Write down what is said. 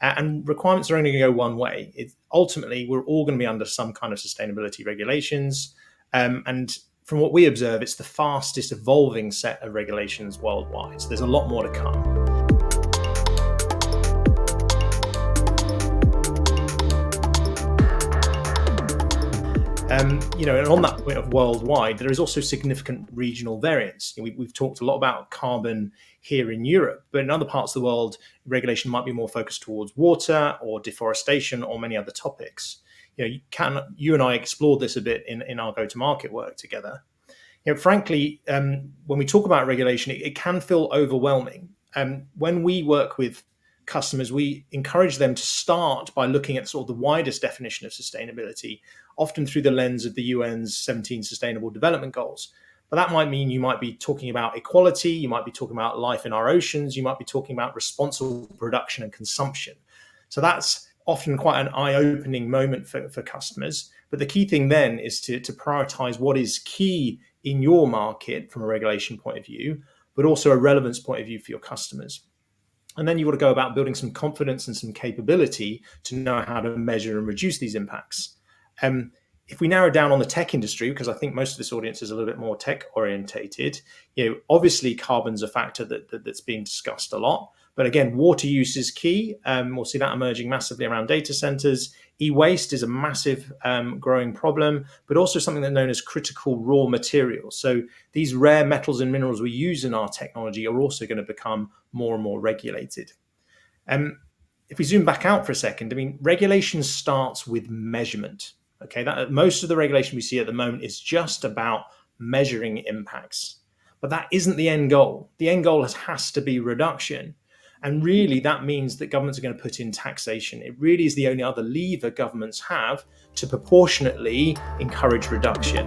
And requirements are only going to go one way. Ultimately, we're all going to be under some kind of sustainability regulations. And from what we observe, it's the fastest evolving set of regulations worldwide. So there's a lot more to come. And on that point of worldwide, there is also significant regional variance. We've talked a lot about carbon here in Europe, but in other parts of the world, regulation might be more focused towards water or deforestation or many other topics. You and I explored this a bit in our go-to-market work together. Frankly, when we talk about regulation, it can feel overwhelming. When we work with customers, we encourage them to start by looking at sort of the widest definition of sustainability, often through the lens of the UN's 17 Sustainable Development Goals. But that might mean you might be talking about equality, you might be talking about life in our oceans, you might be talking about responsible production and consumption. So that's often quite an eye-opening moment for customers. But the key thing then is to prioritize what is key in your market from a regulation point of view, but also a relevance point of view for your customers. And then you've got to go about building some confidence and some capability to know how to measure and reduce these impacts. If we narrow down on the tech industry, because I think most of this audience is a little bit more tech orientated, obviously carbon's a factor that's being discussed a lot. But again, water use is key. We'll see that emerging massively around data centers. E-waste is a massive growing problem, but also something that's known as critical raw materials. So these rare metals and minerals we use in our technology are also going to become more and more regulated. If we zoom back out for a second, regulation starts with measurement. Okay, most of the regulation we see at the moment is just about measuring impacts. But that isn't the end goal. The end goal has to be reduction. And really, that means that governments are going to put in taxation. It really is the only other lever governments have to proportionately encourage reduction.